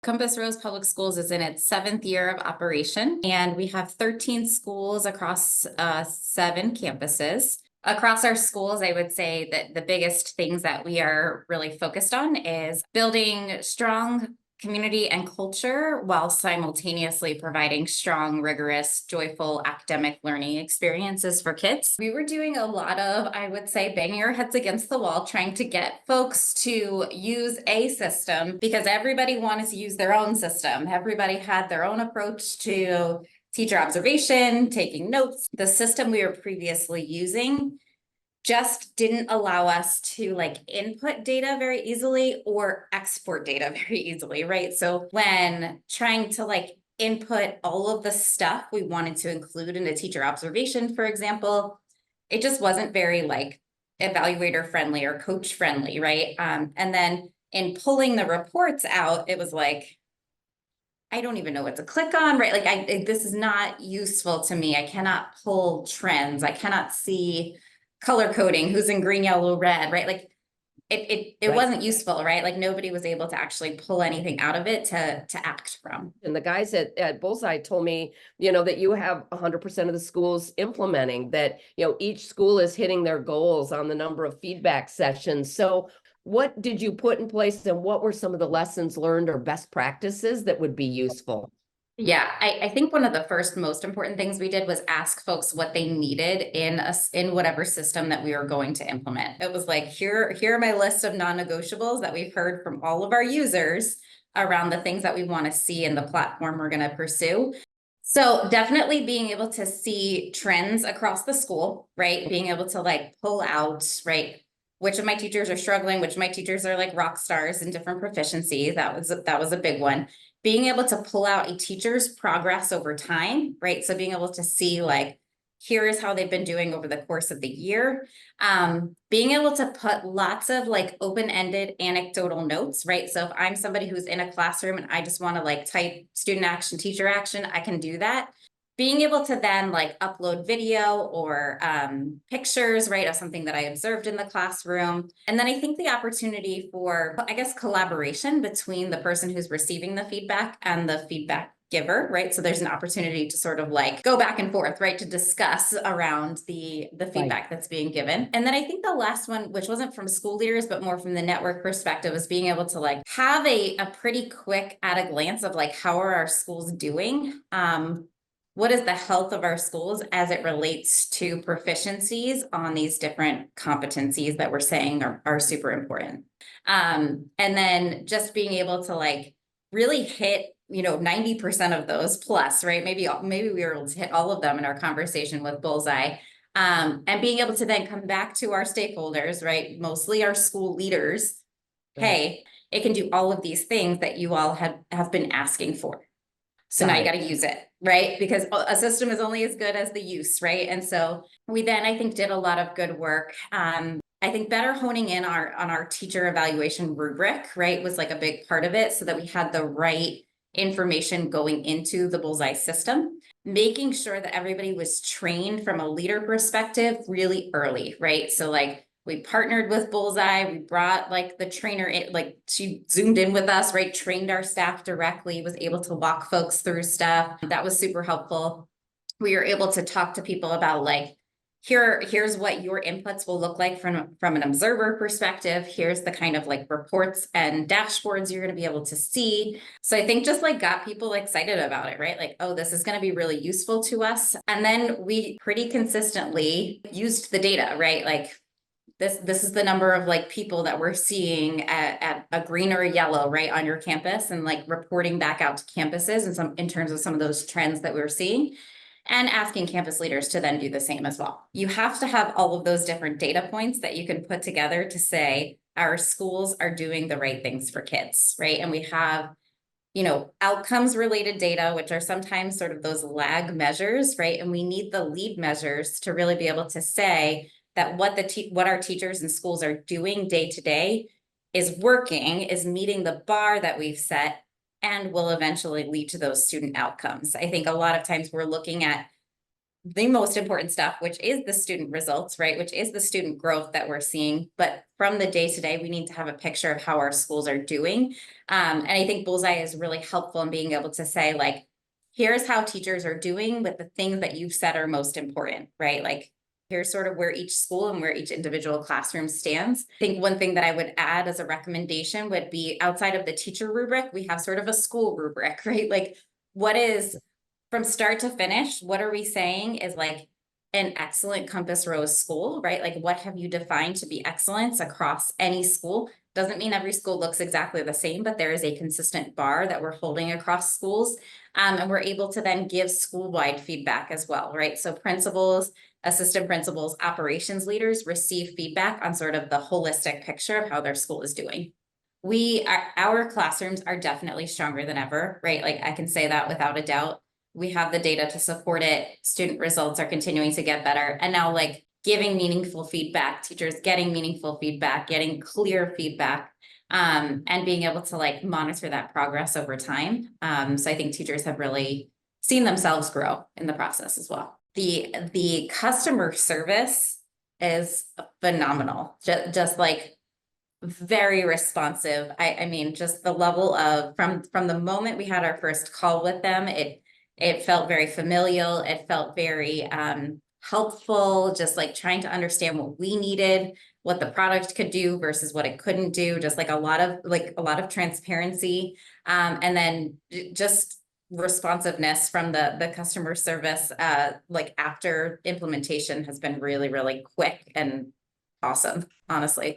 Compass Rose Public Schools is in its 7th year of operation, and we have 13 schools across 7 campuses. Across our schools, I would say that the biggest things that we are really focused on is building strong community and culture while simultaneously providing strong, rigorous, joyful academic learning experiences for kids. We were doing a lot of, I would say, banging our heads against the wall, trying to get folks to use a system because everybody wanted to use their own system. Everybody had their own approach to teacher observation, taking notes. The system we were previously using just didn't allow us to input data very easily or export data very easily, right? So when trying to input all of the stuff we wanted to include in a teacher observation, for example, it just wasn't very evaluator friendly or coach friendly, right? And then in pulling the reports out, it was I don't even know what to click on, right? This is not useful to me. I cannot pull trends. I cannot see color coding, who's in green, yellow, red, right? It Right. wasn't useful, right? Nobody was able to actually pull anything out of it to act from. And the guys at Bullseye told me, that you have 100% of the schools implementing that, each school is hitting their goals on the number of feedback sessions. So what did you put in place and what were some of the lessons learned or best practices that would be useful? Yeah, I think one of the first most important things we did was ask folks what they needed in whatever system that we were going to implement. It was here are my list of non-negotiables that we've heard from all of our users around the things that we want to see in the platform we're going to pursue. So definitely being able to see trends across the school, right? Being able to pull out, right? Which of my teachers are struggling, which of my teachers are rock stars in different proficiencies. That was a big one. Being able to pull out a teacher's progress over time, right? So being able to see here is how they've been doing over the course of the year. Being able to put lots of open-ended anecdotal notes, right? So if I'm somebody who's in a classroom and I just want to type student action, teacher action, I can do that. Being able to then upload video or pictures, right, of something that I observed in the classroom. And then I think the opportunity for, I guess, collaboration between the person who's receiving the feedback and the feedback giver, right? So there's an opportunity to sort of go back and forth, right, to discuss around the feedback that's being given. And then I think the last one, which wasn't from school leaders, but more from the network perspective, is being able to have a pretty quick at a glance of how are our schools doing? What is the health of our schools as it relates to proficiencies on these different competencies that we're saying are super important? And then just being able to really hit 90% of those plus, right? Maybe we were able to hit all of them in our conversation with Bullseye. And being able to then come back to our stakeholders, right? Mostly our school leaders. Right. Hey, it can do all of these things that you all have been asking for. So now you got to use it, right? Because a system is only as good as the use, right? And so we then, I think, did a lot of good work. I think better honing in on our teacher evaluation rubric, right, was a big part of it so that we had the right information going into the Bullseye system, making sure that everybody was trained from a leader perspective really early, right? So we partnered with Bullseye. We brought the trainer in, she zoomed in with us, right? Trained our staff directly, was able to walk folks through stuff. That was super helpful. We were able to talk to people about here's what your inputs will look like from an observer perspective. Here's the kind of reports and dashboards you're going to be able to see. So I think just got people excited about it, right? Oh, this is going to be really useful to us. And then we pretty consistently used the data, right? This is the number of people that we're seeing at a green or a yellow, right, on your campus, and reporting back out to campuses and in terms of some of those trends that we were seeing, and asking campus leaders to then do the same as well. You have to have all of those different data points that you can put together to say our schools are doing the right things for kids, right? And we have outcomes related data, which are sometimes sort of those lag measures, right? And we need the lead measures to really be able to say that what our teachers and schools are doing day to day is working, is meeting the bar that we've set, and will eventually lead to those student outcomes. I think a lot of times we're looking at the most important stuff, which is the student results, right? Which is the student growth that we're seeing. But from the day to day, we need to have a picture of how our schools are doing. And I think Bullseye is really helpful in being able to say, like, here's how teachers are doing with the things that you've said are most important, right? Like, here's sort of where each school and where each individual classroom stands. I think one thing that I would add as a recommendation would be, outside of the teacher rubric, we have sort of a school rubric, right? Like, what is, from start to finish, what are we saying is like an excellent Compass Rose school, right? Like, what have you defined to be excellence across any school? Doesn't mean every school looks exactly the same, but there is a consistent bar that we're holding across schools. And we're able to then give school-wide feedback as well, right? So principals, assistant principals, operations leaders receive feedback on sort of the holistic picture of how their school is doing. Our classrooms are definitely stronger than ever, right? Like, I can say that without a doubt. We have the data to support it. Student results are continuing to get better. And now, like, giving meaningful feedback, teachers getting meaningful feedback, getting clear feedback, and being able to like monitor that progress over time. So I think teachers have really seen themselves grow in the process as well. The customer service is phenomenal. Just like very responsive. I mean, just the level of, from the moment we had our first call with them, it felt very familial. It felt very helpful, just like trying to understand what we needed, what the product could do versus what it couldn't do, just like a lot of transparency. And then just responsiveness from the customer service, like after implementation, has been really, really quick and awesome, honestly.